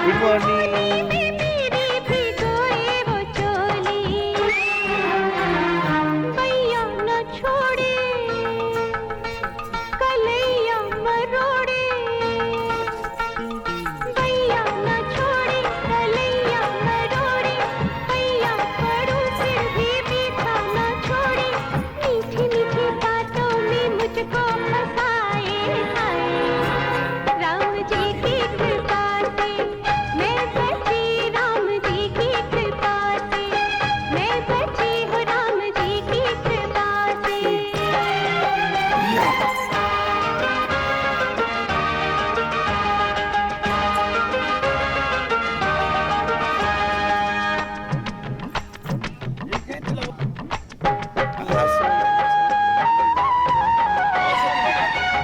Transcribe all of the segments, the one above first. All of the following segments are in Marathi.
Good morning.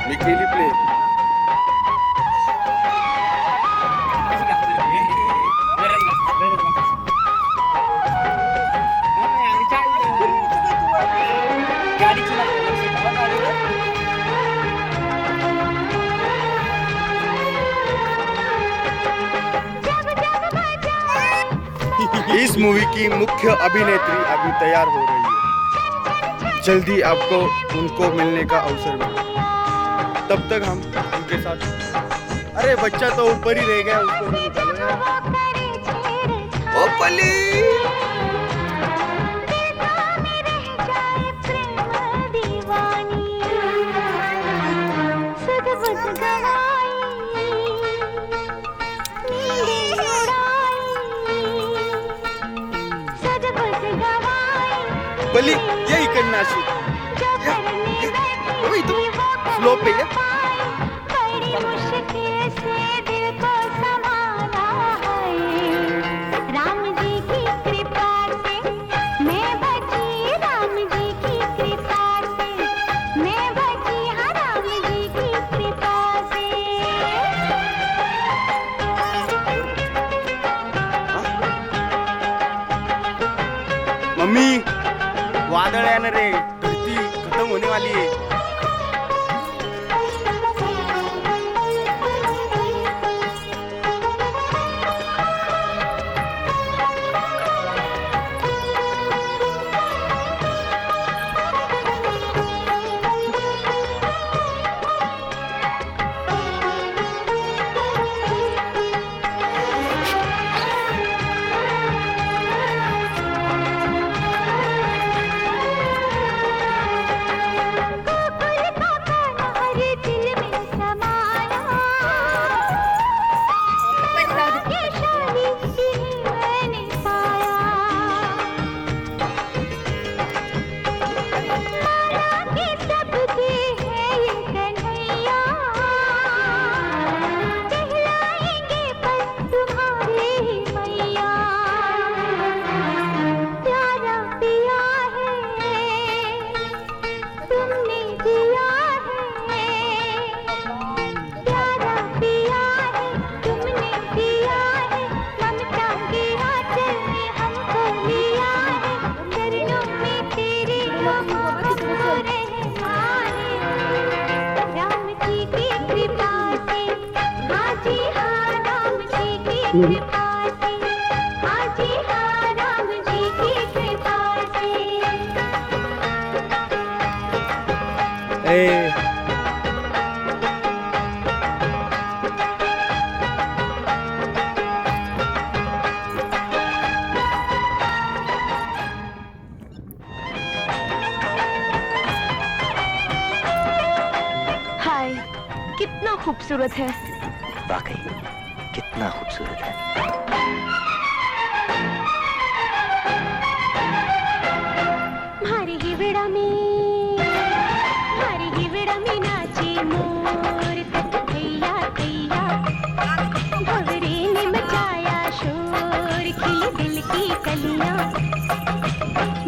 मिकेली प्ले इस मूवी की मुख्य अभिनेत्री अभी तैयार हो रही है। जल्दी आपको उनको मिलने का अवसर मिलेगा। तब तक हम उनके साथ। अरे बच्चा तो ऊपर ही रह गया, उसको भी निकालो। ओ पली पली यही करना चाहिए। तो स्लो पे है। मम्मी वादळ येणार रे, धरती खत्म होने वाली है। हाय, कितना खूबसूरत है। वाकई कितना खूबसूरत है। मारी हिवड़ा में नाचे मोर कैया कैया, भंवरे ने मचाया शोर, खिली दिल की कलियां।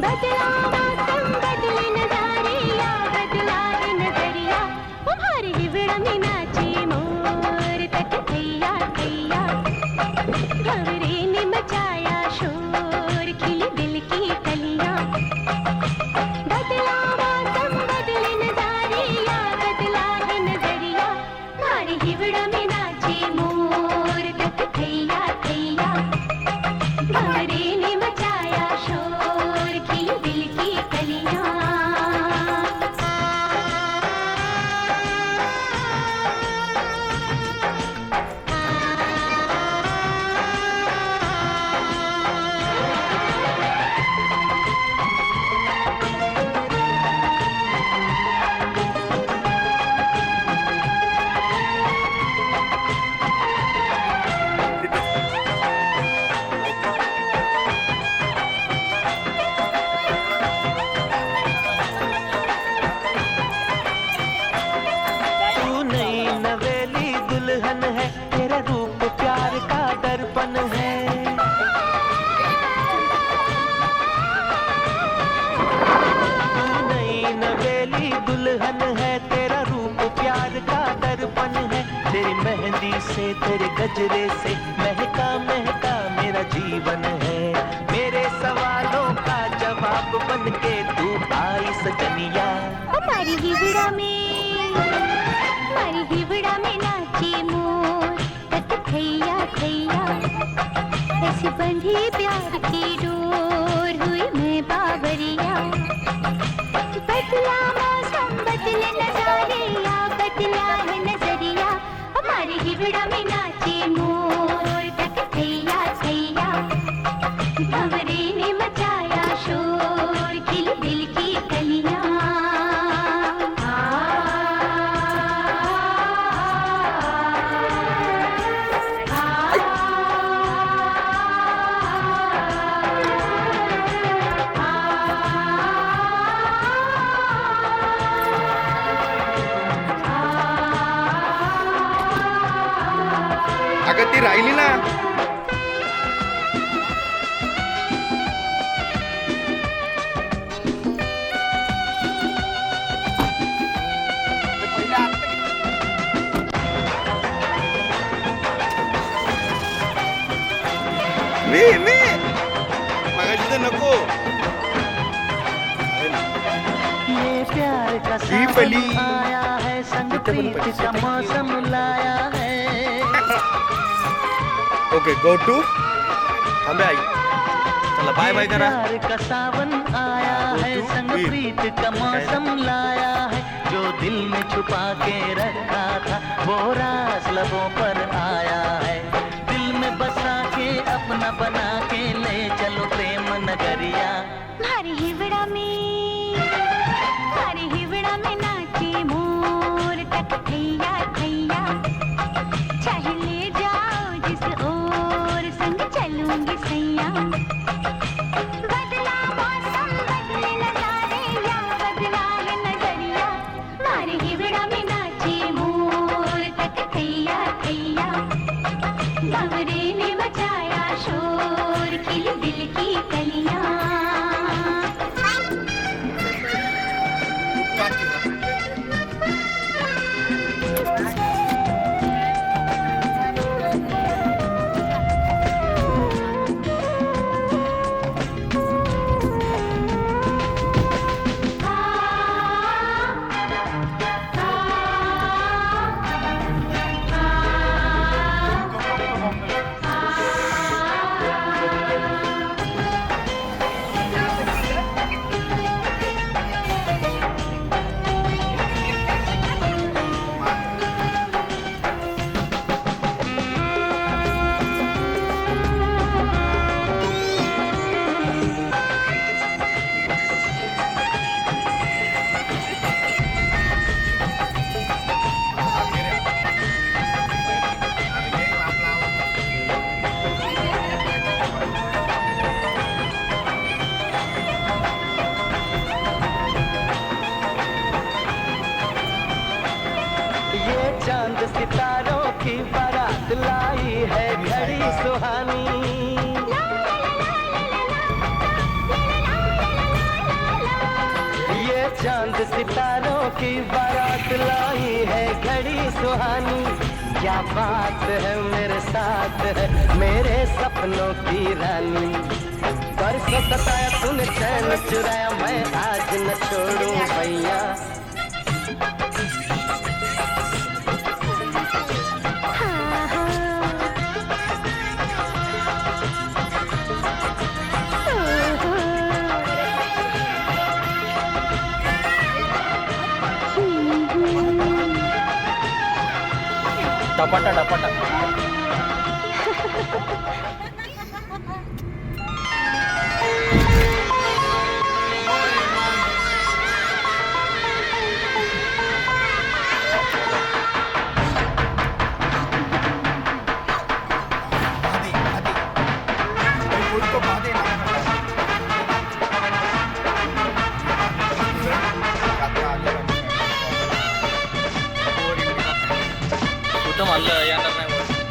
बदला मौसम बदले नजारिया, बदला नजरिया। मारी हिवड़ा में नाचे मोर कैया कैया, भंवरे से तेरे गजरे से महका महका मेरा जीवन है। मेरे सवालों का जवाब बन के तू आई सजनिया। हमारी हिवड़ा में नाचे मोर, तक थैया थैया, ऐसी बंधी प्यार की डोर, हुई मैं बावरिया। बदला मौसम बदले नजारे, या बदला है नजरिया। हमारी हिवड़ा में नाचे मोर, तक थैया थैया, भंवरे ने मचाया शोर, खिली दिल की कलियां। अगं ती राहिली ना. मी मगाशी तर नको. ये प्यार का पली. सावन आया है, संग प्रीत का मौसम लाया है। ओके गो टू थांबे आई. चला बाय बाय करा. प्यार का सावन आया है, संग प्रीत का मौसम लाया है। जो दिल में छुपा के रखा था वो रास लबों पर आया है। दिल में बसा के अपना बना के ले चलो प्रेम नगरिया। हमारी हिवड़ा में नाचे मोर, तक थैया थैया, चाहे ले जाओ जिस ओर, संग चलूंगी सैया। बदला मौसम बदले नजारे, या बदला है नजरिया। हमारी हिवड़ा में नाचे मोर, तक थैया थैया, भंवरे ने मचाया शोर, खिली दिल की कलियां। चांद सितारों की बारात लाई है घड़ी सुहानी। ये चांद सितारों की बारात लाई है घड़ी सुहानी। क्या बात है मेरे साथ है मेरे सपनों की रानी। परसों सताया तूने चैन चुराया मैं आज न छोड़ूं भैया। टपाटा टपाटा तू तर म्हणलं येणार नाही.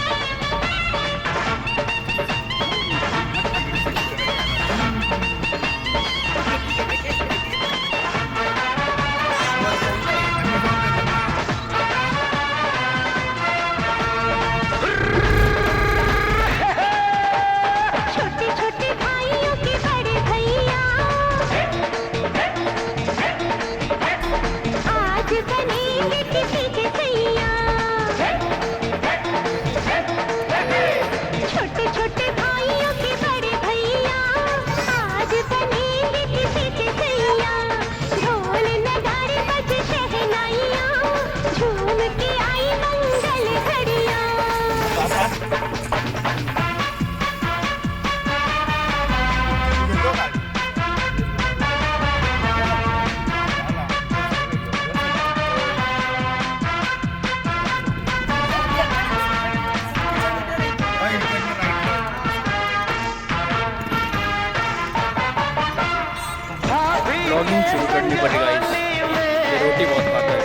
बट गाइस ये रोटी बहुत खाता है।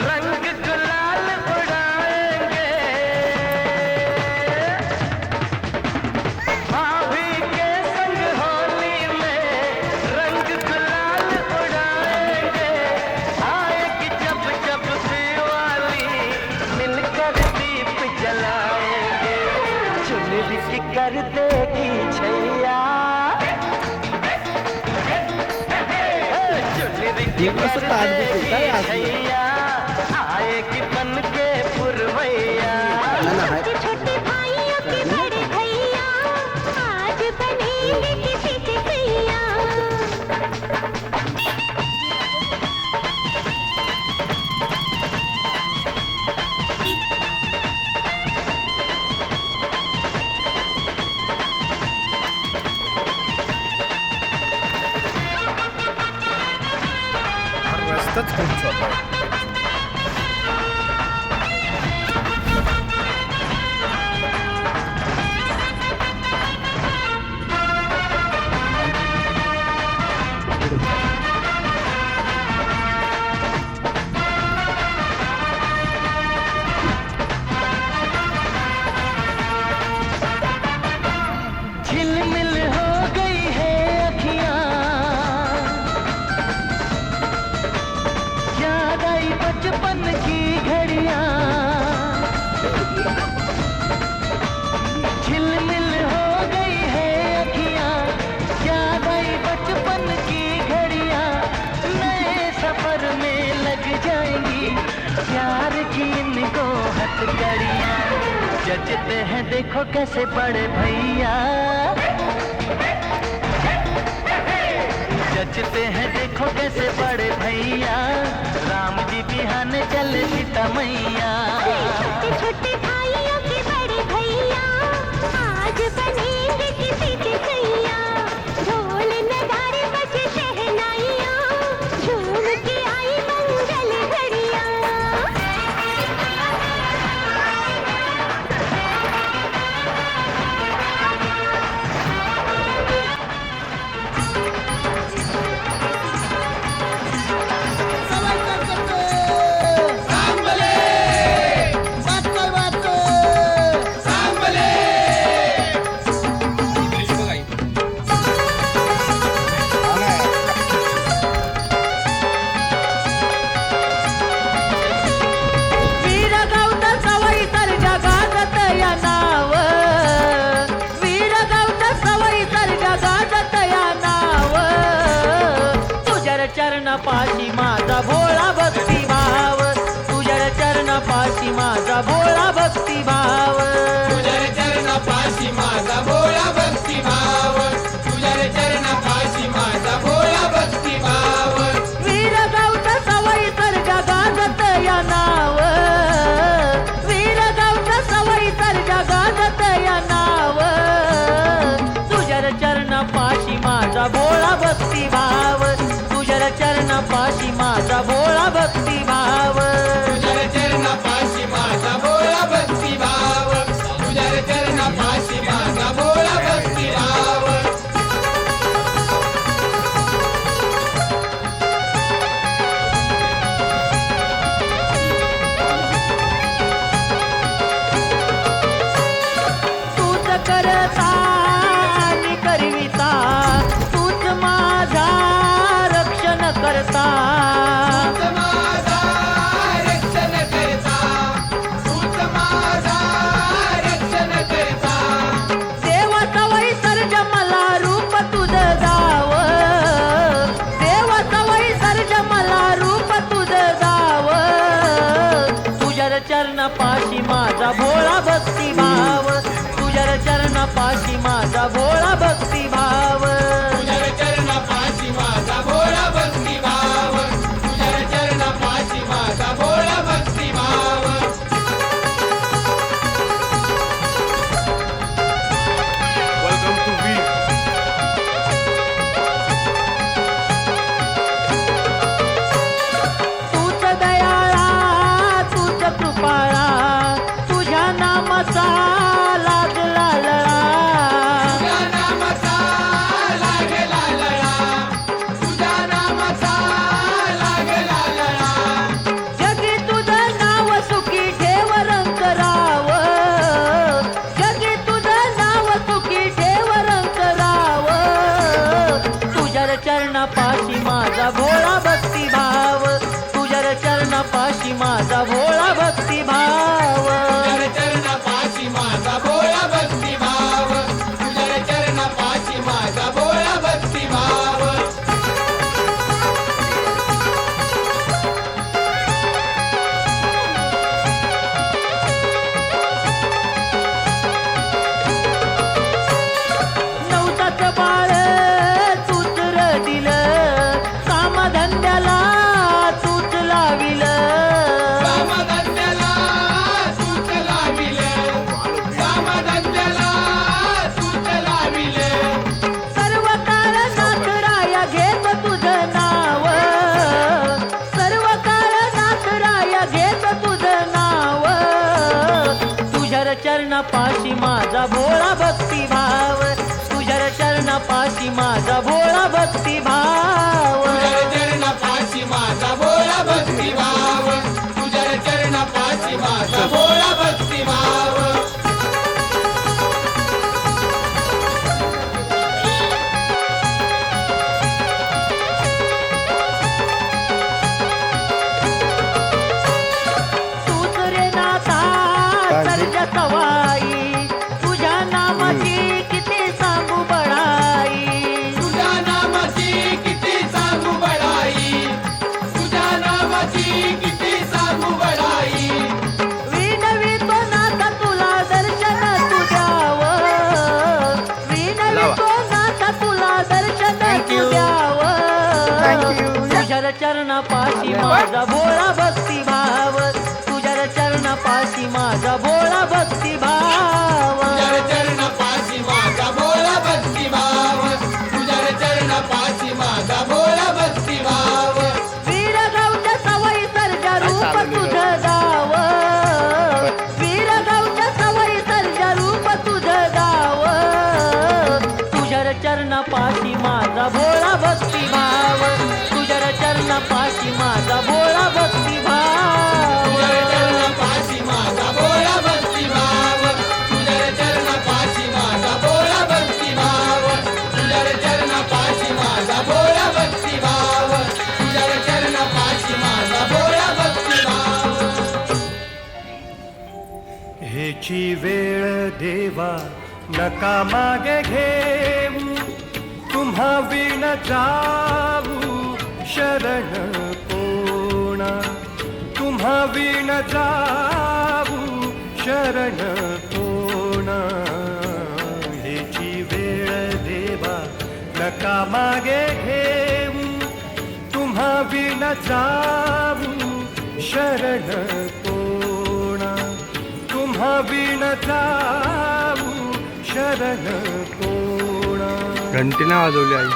रंग गुलाल उड़ाएंगे, भाभी के संग होली में रंग गुलाल उड़ाएंगे। आएगी जब जब दिवाली मिलकर दीप जलाएंगे। चुनरी की कर देगी छैया, आएगी बन के पुरवैया। छोटे भाइयों के बड़े भैया आज बनेंगे किसी के भैया। रस्ताच खूप छोटा आहे. झिलमिल हो गई है अखियां, याद आई बचपन की घड़ियां। झिलमिल हो गई है अखियां, याद आई बचपन की घड़ियां। नए सफर में लग जाएंगी प्यार की इनको हथकड़ियां। जचते हैं देखो कैसे बड़े भैया, जचते हैं देखो कैसे बड़े भैया। राम जी बिहाने चले सीता मैया। छोटे छोटे भाइयों के बड़े भैया आज बनेंगे किसी के भैया। ढोल नगाड़े बजे शहनाइयाँ झूम के आई मंगल घड़ियाँ। चरणापाशी माझा भोळा भक्ती भाव, तुझ्या चरणापाशी माझा भोळा भक्ती भाव। तुझ्या चरणापाशी माझा भोळा भक्ती भाव, तुझ्या चरणापाशी माझा भोळा भक्ती भाव। वीर गावत सवई सर्जा गाजत या नाव, वीर गावत सवई सर्जा गाजत या नाव। तुझ्या चरणापाशी माझा भोळा भक्ती भाव, तुझ्या चरणापाशी माझा भोळा भक्ती भाव। तुझ्या चरणापाशी माझा भोळा भक्ती भाव, तुझ्या चरणापाशी माझा भोळा भक्ती भाव। तूच करता आणि करविता, तूच माझा रक्षण करता। तूच माझा रक्षण करता, तूच माझा रक्षण करता। देवा सवई सर्ज मला रूप तुझं जाव, देवा सवई सर्ज मला रूप तुझं जाव। तुझ्या चरणापाशी माझा भोळा भक्ती भाव, तुझ्या चरणापाशी माझा भोळा भक्ती भाव। तुझ्या चरणापाशी माझा भोळा भक्ती भाव, तुझ्या चरणापाशी माझा भोळा भक्ती भाव। वेलकम टू वी. तूच दयाळा तूच कृपाळा, तुझ्या नामाचा लागला लळा। तुझ्या नामाचा चरणापाशी माझा भोळा भक्तिभाव तुझ्या चरणापाशी माझा भोळा भक्तिभाव तुझ्या चरणापाशी माझा भोळा भक्तिभाव तुझ्या चरणापाशी माझा भोळा भक्तिभाव तूच रे नाथा सर्ज सवाई तुझ्या नामाची किती सांगू बळाई तुझ्या नामाची किती सांगू बळाई तुझ्या नामाची किती सांगू बळाई विनवितो नाथा तुला दर्शन तू द्यावं विनवितो नाथा तुला दर्शन तू द्यावं तुझ्या चरणापाशी माझा भोळा भक्तिभाव तुझ्या चरणापाशी माझा भोळा भक्तिभाव तुझ्या चरणापाशी माझा भोळा भक्तिभाव तुझ्या चरणापाशी माझा भोळा भक्तिभाव वीरगावच्या सवयी सर्जा रूप तुझं गाव वीरगावच्या सवयी सर्जा रूप तुझं गाव तुझ्या चरणापाशी माझा भोळा भक्तिभाव तुझ्या चरणापाशी माझा भोळा भक्तिभाव तुझ्या चरणापाशी माझा भोळा भक्तिभाव तुझ्या चरणापाशी माझा भोळा भक्तिभाव तुझ्या चरणापाशी माझा भोळा भक्तिभाव तुझ्या चरणापाशी माझा भोळा भक्तिभाव हेची वेळ देवा नका मागे घेऊ तुम्हा विण जाऊ शरण कोणा तुम्हा विण जाऊ शरण कोणा हेची वेळ देवा नका मागे घेऊ तुम्हा विण जाऊ शरण कोणा तुम्हा विण जाऊ शरण कोणा घंटी ना वाजवली आई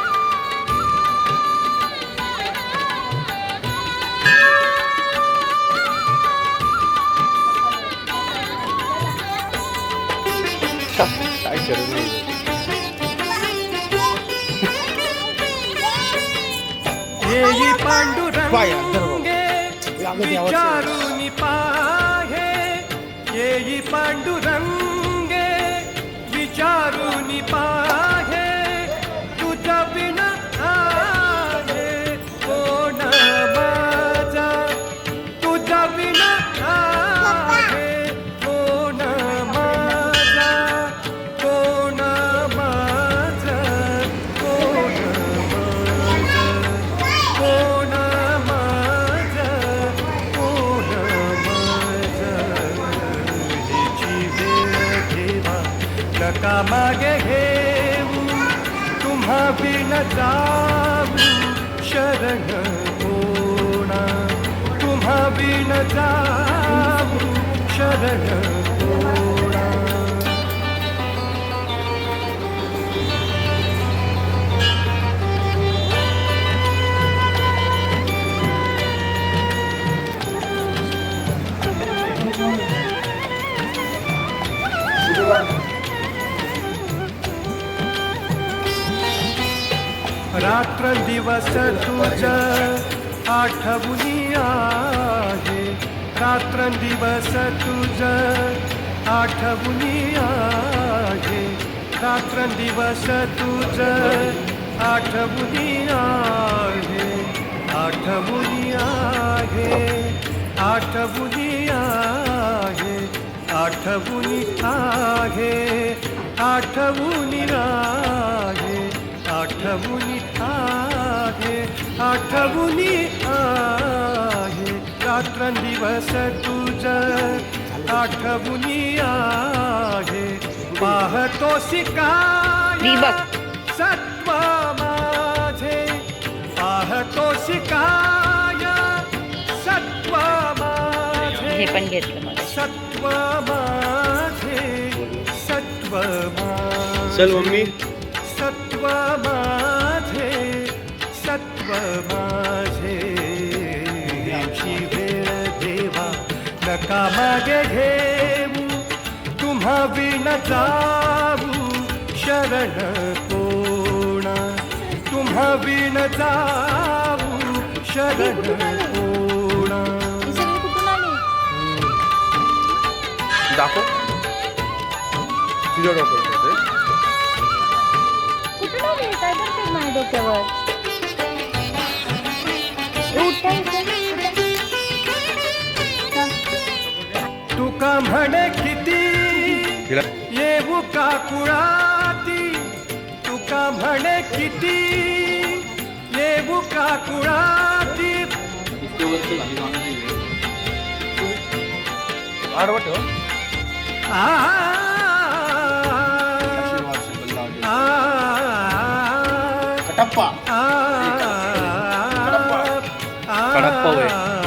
काय करू येई पांडुरंगे विचारून पाहे येई पांडुरंगे विचारून पाहे तुझा विना आहे कोण माझा तुझा विना आहे कोण माझा कोण माझा कोण कोण माझा कोण माझा हिची वेळ ठेवा नका मागे घेऊ तुम्हा बिन जाऊ शरण कोणा तुम्हा बिन जाऊ शरण कोणा रात्र दिवस तुझ आठवणी आहे रात्र दिवस तुझ आठवणी आहे रात्र दिवस तुझ आठवणी आहे आठवणी आहे आठवणी आहे आठवणी आहे आठवणी आहे आठवणी आहे आठवणी आहे रात्रंदिवस तुझ आठवणी आहे पाहतोसी काय सत्व माझे पाहतोसी काय सत्व माझे हे पण घेतलं मला सत्व माझे सत्व माझे चल मम्मी सत्व माझे सत्व माझे याची वेळ देवा नका मागे घेऊ विण जाऊ शरण कोणा, तुम्हा विण जाऊ शरण कोणा. ही सगळी कुठून आली? दाखव तुझ्या डोक्यात होते. कुठून आली? काय करते माझ्या डोक्यावर? ए, उठा, उठा, उठा. तुका म्हणे किती हिला येऊ का कुळाती, तुका म्हणे किती येऊ का कुळाती. आडवट हो. कटप्पा. कडप्पा होय.